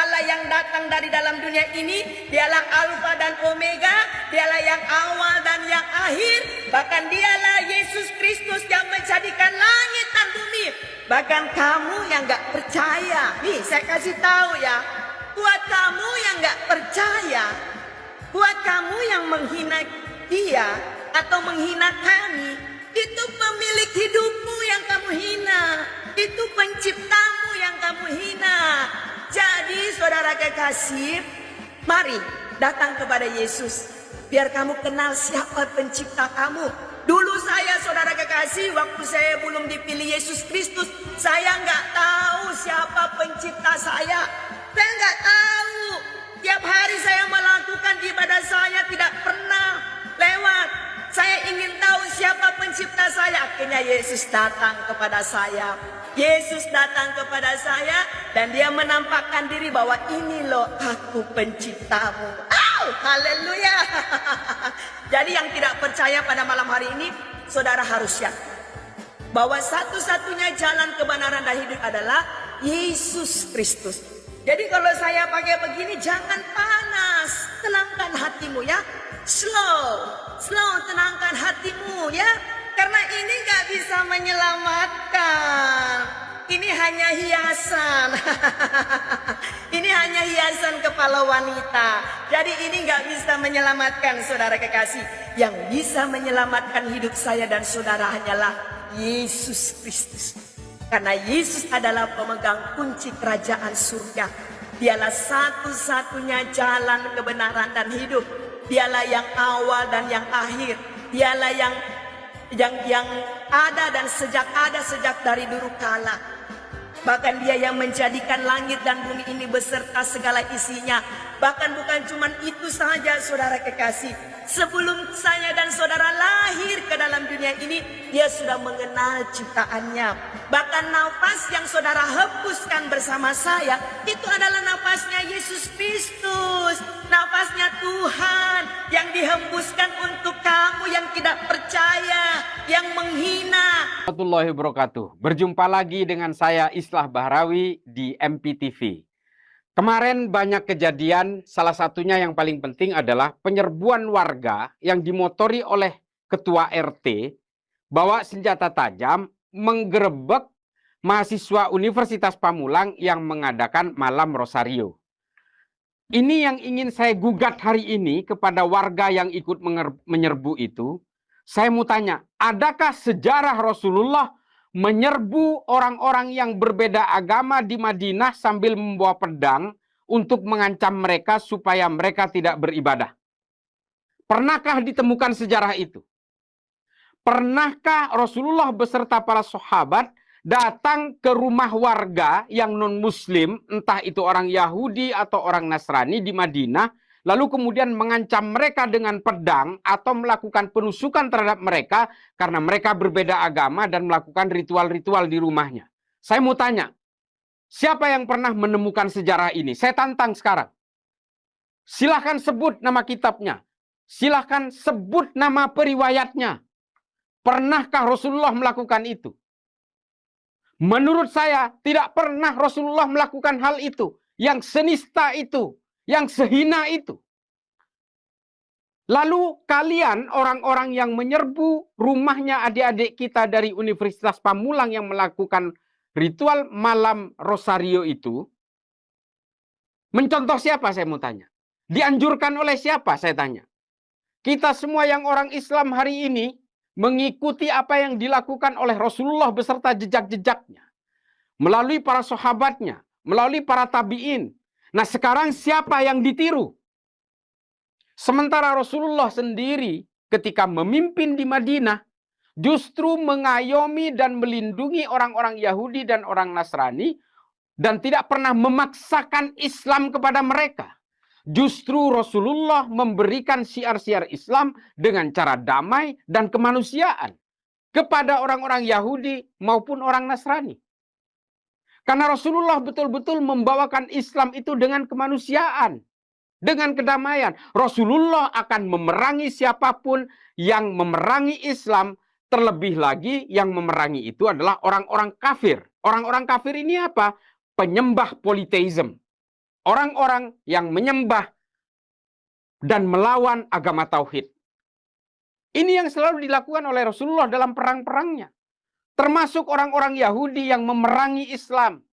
Allah yang datang dari dalam dunia ini. Dialah Alfa dan Omega, dialah yang awal dan yang akhir. Bahkan dialah Yesus Kristus yang menjadikan langit dan bumi. Bahkan kamu yang gak percaya, nih saya kasih tahu ya, buat kamu yang gak percaya, buat kamu yang menghina dia atau menghina kami, itu pemilik hidupmu yang kamu hina, itu penciptamu yang kamu hina. Jadi saudara kekasih, mari datang kepada Yesus, biar kamu kenal siapa pencipta kamu. Dulu saya saudara kekasih, waktu saya belum dipilih Yesus Kristus, saya nggak tahu siapa pencipta saya. Saya nggak tahu. Tiap hari saya melakukan ibadah saya tidak pernah lewat. Saya ingin tahu siapa pencipta saya. Akhirnya Yesus datang kepada saya. Yesus datang kepada saya dan dia menampakkan diri bahwa ini loh aku penciptamu. Haleluya. Jadi yang tidak percaya pada malam hari ini, saudara harus yakin bahwa satu-satunya jalan kebenaran dan hidup adalah Yesus Kristus. Jadi kalau saya pakai begini, jangan panas, tenangkan hatimu ya. Slow, tenangkan hatimu ya. Karena ini gak bisa menyelamatkan. Ini hanya hiasan. Ini hanya hiasan kepala wanita. Jadi ini gak bisa menyelamatkan saudara kekasih. Yang bisa menyelamatkan hidup saya dan saudara hanyalah Yesus Kristus. Karena Yesus adalah pemegang kunci kerajaan surga. Dialah satu-satunya jalan kebenaran dan hidup. Dialah yang awal dan yang akhir. Dialah yang ada dan sejak dari dulu kala. Bahkan dia yang menjadikan langit dan bumi ini beserta segala isinya. Bahkan bukan cuma itu saja saudara kekasih. Sebelum saya dan saudara lahir ke dalam dunia ini, dia sudah mengenal ciptaannya. Bahkan nafas yang saudara hembuskan bersama saya, itu adalah nafasnya Yesus Kristus. Nafasnya Tuhan yang dihembuskan untuk kamu yang tidak percaya, yang menghina. Warahmatullahi wabarakatuh. Berjumpa lagi dengan saya Islah Bahrawi di MPTV. Kemarin banyak kejadian, salah satunya yang paling penting adalah penyerbuan warga yang dimotori oleh ketua RT bawa senjata tajam menggerebek mahasiswa Universitas Pamulang yang mengadakan malam Rosario. Ini yang ingin saya gugat hari ini kepada warga yang ikut menyerbu itu. Saya mau tanya, adakah sejarah Rasulullah menyerbu orang-orang yang berbeda agama di Madinah sambil membawa pedang untuk mengancam mereka supaya mereka tidak beribadah? Pernahkah ditemukan sejarah itu? Pernahkah Rasulullah beserta para sahabat datang ke rumah warga yang non-muslim, entah itu orang Yahudi atau orang Nasrani di Madinah, lalu kemudian mengancam mereka dengan pedang atau melakukan penusukan terhadap mereka karena mereka berbeda agama dan melakukan ritual-ritual di rumahnya? Saya mau tanya, siapa yang pernah menemukan sejarah ini? Saya tantang sekarang. Silahkan sebut nama kitabnya. Silahkan sebut nama periwayatnya. Pernahkah Rasulullah melakukan itu? Menurut saya, tidak pernah Rasulullah melakukan hal itu. Yang senista itu. Yang sehina itu. Lalu kalian orang-orang yang menyerbu rumahnya adik-adik kita dari Universitas Pamulang yang melakukan ritual malam Rosario itu, mencontoh siapa saya mau tanya? Dianjurkan oleh siapa saya tanya? Kita semua yang orang Islam hari ini mengikuti apa yang dilakukan oleh Rasulullah beserta jejak-jejaknya. Melalui para sahabatnya, melalui para tabi'in. Nah sekarang siapa yang ditiru? Sementara Rasulullah sendiri ketika memimpin di Madinah justru mengayomi dan melindungi orang-orang Yahudi dan orang Nasrani dan tidak pernah memaksakan Islam kepada mereka. Justru Rasulullah memberikan syiar-syiar Islam dengan cara damai dan kemanusiaan kepada orang-orang Yahudi maupun orang Nasrani. Karena Rasulullah betul-betul membawakan Islam itu dengan kemanusiaan, dengan kedamaian. Rasulullah akan memerangi siapapun yang memerangi Islam, terlebih lagi yang memerangi itu adalah orang-orang kafir. Orang-orang kafir ini apa? Penyembah politeisme. orang-orang yang menyembah dan melawan agama tauhid. Ini yang selalu dilakukan oleh Rasulullah dalam perang-perangnya. Termasuk orang-orang Yahudi yang memerangi Islam.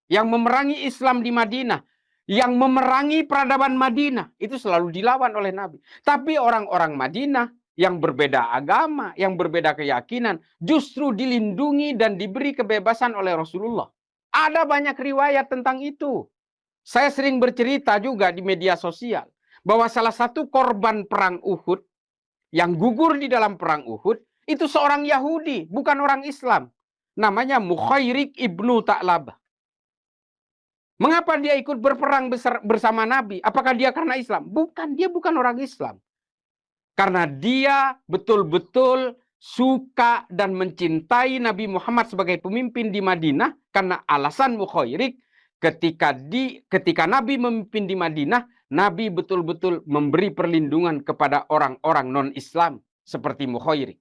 Yang memerangi Islam di Madinah. Yang memerangi peradaban Madinah. Itu selalu dilawan oleh Nabi. Tapi orang-orang Madinah yang berbeda agama, yang berbeda keyakinan, justru dilindungi dan diberi kebebasan oleh Rasulullah. Ada banyak riwayat tentang itu. Saya sering bercerita juga di media sosial. Bahwa salah satu korban perang Uhud, yang gugur di dalam perang Uhud, itu seorang Yahudi, bukan orang Islam. Namanya Mukhairik ibnu Ta'labah. Mengapa dia ikut berperang bersama Nabi? Apakah dia karena Islam? Bukan, dia bukan orang Islam. Karena dia betul-betul suka dan mencintai Nabi Muhammad sebagai pemimpin di Madinah. Karena alasan Mukhairik, ketika Nabi memimpin di Madinah, Nabi betul-betul memberi perlindungan kepada orang-orang non-Islam seperti Mukhairik.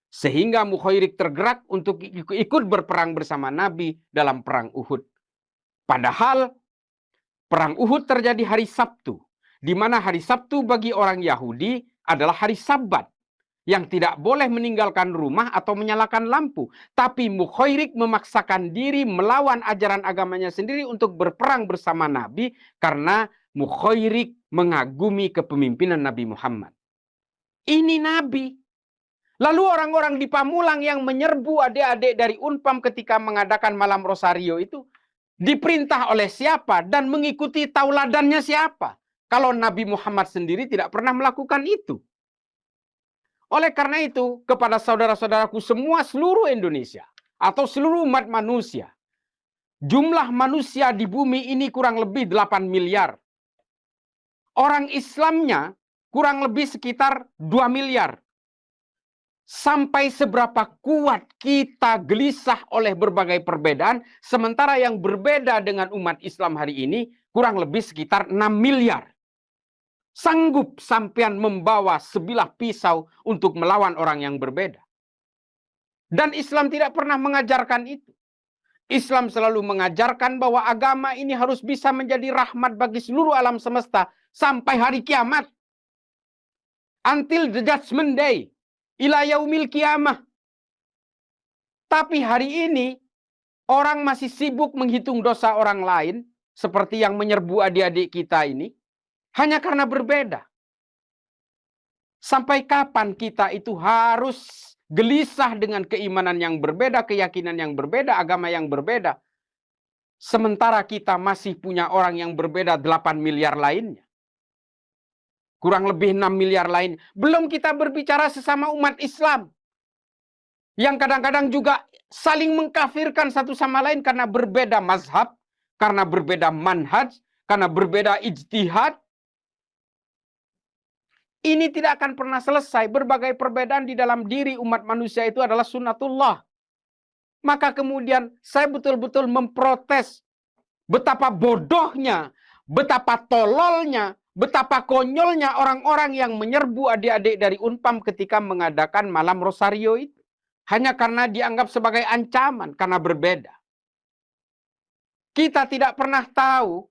Sehingga Mukhairik tergerak untuk ikut berperang bersama Nabi dalam perang Uhud. Padahal perang Uhud terjadi hari Sabtu, di mana hari Sabtu bagi orang Yahudi adalah hari Sabat yang tidak boleh meninggalkan rumah atau menyalakan lampu. Tapi Mukhairik memaksakan diri melawan ajaran agamanya sendiri untuk berperang bersama Nabi karena Mukhairik mengagumi kepemimpinan Nabi Muhammad. Ini Nabi. Lalu orang-orang di Pamulang yang menyerbu adik-adik dari Unpam ketika mengadakan malam Rosario itu diperintah oleh siapa dan mengikuti tauladannya siapa? Kalau Nabi Muhammad sendiri tidak pernah melakukan itu. Oleh karena itu, kepada saudara-saudaraku semua seluruh Indonesia atau seluruh umat manusia, jumlah manusia di bumi ini kurang lebih 8 miliar. Orang Islamnya kurang lebih sekitar 2 miliar. Sampai seberapa kuat kita gelisah oleh berbagai perbedaan, sementara yang berbeda dengan umat Islam hari ini kurang lebih sekitar 6 miliar. Sanggup sampean membawa sebilah pisau untuk melawan orang yang berbeda. Dan Islam tidak pernah mengajarkan itu. Islam selalu mengajarkan bahwa agama ini harus bisa menjadi rahmat bagi seluruh alam semesta sampai hari kiamat. Until the judgment day. Ila yaumil kiamah. Tapi hari ini orang masih sibuk menghitung dosa orang lain seperti yang menyerbu adik-adik kita ini hanya karena berbeda. Sampai kapan kita itu harus gelisah dengan keimanan yang berbeda, keyakinan yang berbeda, agama yang berbeda, sementara kita masih punya orang yang berbeda 8 miliar lainnya. Kurang lebih 6 miliar lain. Belum kita berbicara sesama umat Islam. Yang kadang-kadang juga saling mengkafirkan satu sama lain karena berbeda mazhab, karena berbeda manhaj, karena berbeda ijtihad. Ini tidak akan pernah selesai. Berbagai perbedaan di dalam diri umat manusia itu adalah sunnatullah. Maka kemudian saya betul-betul memprotes betapa bodohnya, betapa tololnya, betapa konyolnya orang-orang yang menyerbu adik-adik dari Unpam ketika mengadakan malam Rosario itu. Hanya karena dianggap sebagai ancaman, karena berbeda. Kita tidak pernah tahu,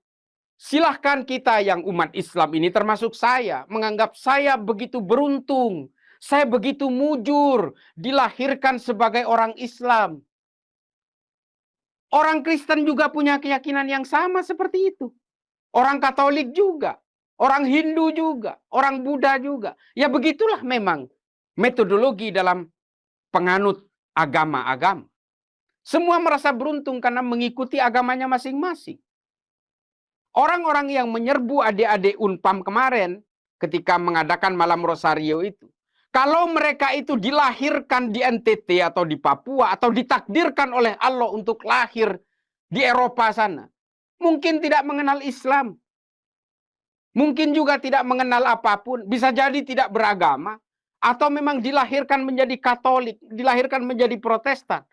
silahkan kita yang umat Islam ini termasuk saya, menganggap saya begitu beruntung, saya begitu mujur, dilahirkan sebagai orang Islam. Orang Kristen juga punya keyakinan yang sama seperti itu. Orang Katolik juga. Orang Hindu juga, orang Buddha juga. Ya begitulah memang metodologi dalam penganut agama-agama. Semua merasa beruntung karena mengikuti agamanya masing-masing. Orang-orang yang menyerbu adik-adik Unpam kemarin ketika mengadakan malam Rosario itu, kalau mereka itu dilahirkan di NTT atau di Papua atau ditakdirkan oleh Allah untuk lahir di Eropa sana, mungkin tidak mengenal Islam. Mungkin juga tidak mengenal apapun, bisa jadi tidak beragama, atau memang dilahirkan menjadi Katolik, dilahirkan menjadi Protestan.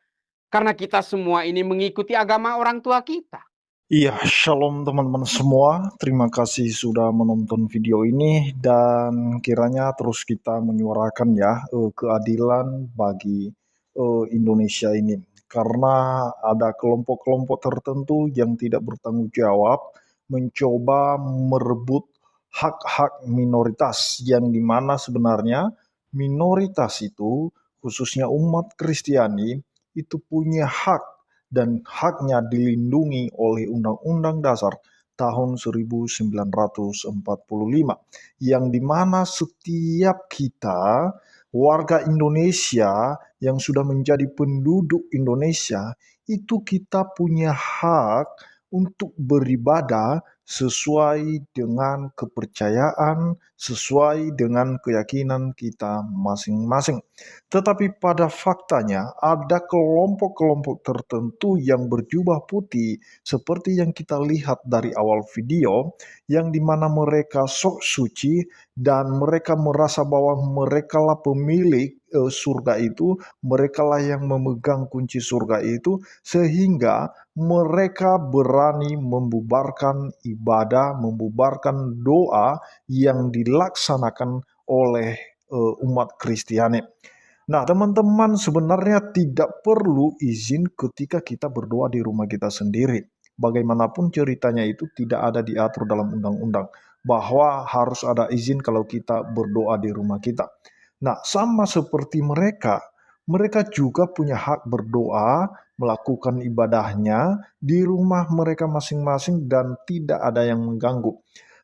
Karena kita semua ini mengikuti agama orang tua kita. Iya, shalom teman-teman semua. Terima kasih sudah menonton video ini dan kiranya terus kita menyuarakan ya keadilan bagi Indonesia ini. Karena ada kelompok-kelompok tertentu yang tidak bertanggung jawab mencoba merebut hak-hak minoritas, yang dimana sebenarnya minoritas itu, khususnya umat Kristiani, itu punya hak dan haknya dilindungi oleh Undang-Undang Dasar tahun 1945, yang dimana setiap kita warga Indonesia yang sudah menjadi penduduk Indonesia itu kita punya hak untuk beribadah sesuai dengan kepercayaan, sesuai dengan keyakinan kita masing-masing. Tetapi pada faktanya ada kelompok-kelompok tertentu yang berjubah putih seperti yang kita lihat dari awal video, yang dimana mereka sok suci dan mereka merasa bahwa merekalah pemilik surga itu, merekalah yang memegang kunci surga itu, sehingga mereka berani membubarkan ibadah, membubarkan doa yang dilaksanakan oleh umat Kristiani. Nah, teman-teman, sebenarnya tidak perlu izin ketika kita berdoa di rumah kita sendiri. Bagaimanapun ceritanya itu tidak ada diatur dalam undang-undang bahwa harus ada izin kalau kita berdoa di rumah kita. Nah, sama seperti mereka, mereka juga punya hak berdoa, melakukan ibadahnya di rumah mereka masing-masing dan tidak ada yang mengganggu.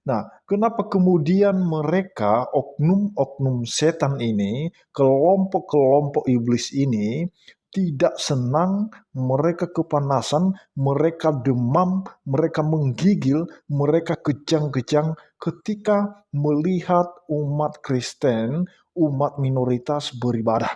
Nah, kenapa kemudian mereka, oknum-oknum setan ini, kelompok-kelompok iblis ini, tidak senang, mereka kepanasan, mereka demam, mereka menggigil, mereka kejang-kejang ketika melihat umat Kristen, umat minoritas beribadah.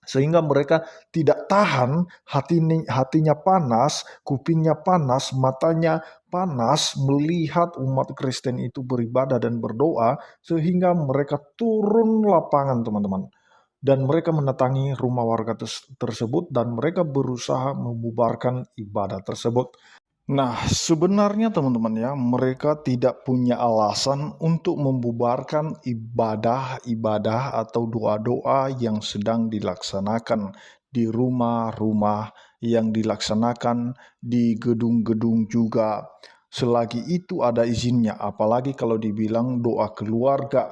Sehingga mereka tidak tahan, hatinya panas, kupingnya panas, matanya panas melihat umat Kristen itu beribadah dan berdoa, sehingga mereka turun lapangan, teman-teman. Dan mereka mendatangi rumah warga tersebut dan mereka berusaha membubarkan ibadah tersebut. Nah, sebenarnya teman-teman ya, mereka tidak punya alasan untuk membubarkan ibadah-ibadah atau doa-doa yang sedang dilaksanakan di rumah-rumah, yang dilaksanakan di gedung-gedung juga. Selagi itu ada izinnya, apalagi kalau dibilang doa keluarga.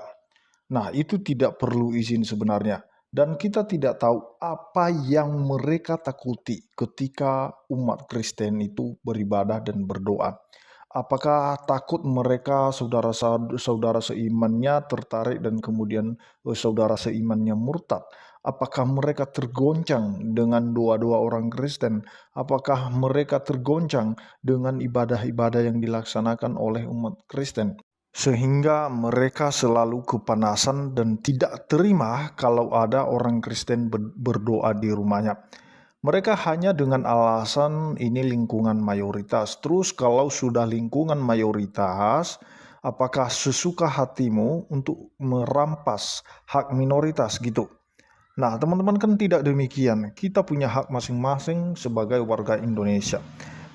Nah, itu tidak perlu izin sebenarnya. Dan kita tidak tahu apa yang mereka takuti ketika umat Kristen itu beribadah dan berdoa. Apakah takut mereka saudara seimannya tertarik dan kemudian saudara seimannya murtad? Apakah mereka tergoncang dengan doa-doa orang Kristen? Apakah mereka tergoncang dengan ibadah-ibadah yang dilaksanakan oleh umat Kristen? Sehingga mereka selalu kepanasan dan tidak terima kalau ada orang Kristen berdoa di rumahnya. Mereka hanya dengan alasan ini lingkungan mayoritas. Terus kalau sudah lingkungan mayoritas, apakah sesuka hatimu untuk merampas hak minoritas gitu? Nah, teman-teman, kan tidak demikian. Kita punya hak masing-masing sebagai warga Indonesia.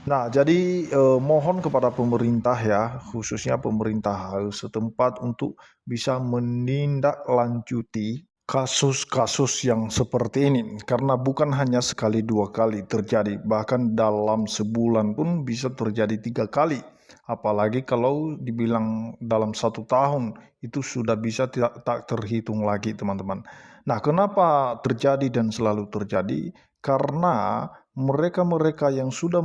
Nah, jadi mohon kepada pemerintah ya, khususnya pemerintah setempat untuk bisa menindaklanjuti kasus-kasus yang seperti ini. Karena bukan hanya sekali dua kali terjadi, bahkan dalam sebulan pun bisa terjadi 3 kali. Apalagi kalau dibilang dalam 1 tahun, itu sudah bisa tak terhitung lagi, teman-teman. Nah, kenapa terjadi dan selalu terjadi? Karena mereka-mereka yang sudah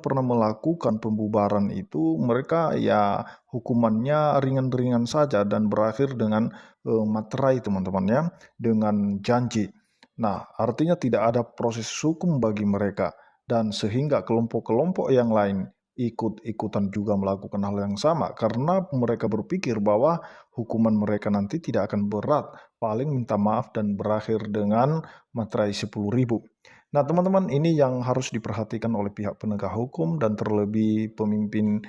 pernah melakukan pembubaran itu, mereka ya hukumannya ringan-ringan saja dan berakhir dengan materai, teman-teman ya, dengan janji. Nah, artinya tidak ada proses hukum bagi mereka, dan sehingga kelompok-kelompok yang lain ikut-ikutan juga melakukan hal yang sama, karena mereka berpikir bahwa hukuman mereka nanti tidak akan berat, paling minta maaf dan berakhir dengan materai 10.000. Nah, teman-teman, ini yang harus diperhatikan oleh pihak penegak hukum dan terlebih pemimpin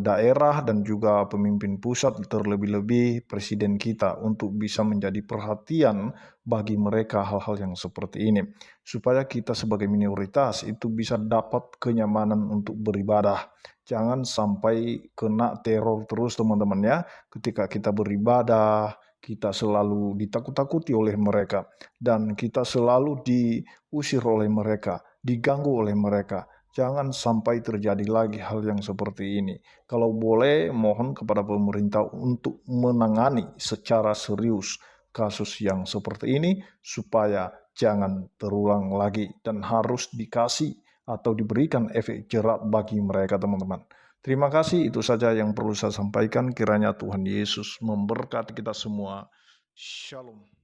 daerah dan juga pemimpin pusat, terlebih-lebih presiden kita, untuk bisa menjadi perhatian bagi mereka hal-hal yang seperti ini, supaya kita sebagai minoritas itu bisa dapat kenyamanan untuk beribadah. Jangan sampai kena teror terus, teman-teman ya, ketika kita beribadah. Kita selalu ditakut-takuti oleh mereka, dan kita selalu diusir oleh mereka, diganggu oleh mereka. Jangan sampai terjadi lagi hal yang seperti ini. Kalau boleh, mohon kepada pemerintah untuk menangani secara serius kasus yang seperti ini supaya jangan terulang lagi dan harus dikasih atau diberikan efek jerat bagi mereka, teman-teman. Terima kasih, itu saja yang perlu saya sampaikan. Kiranya Tuhan Yesus memberkati kita semua. Shalom.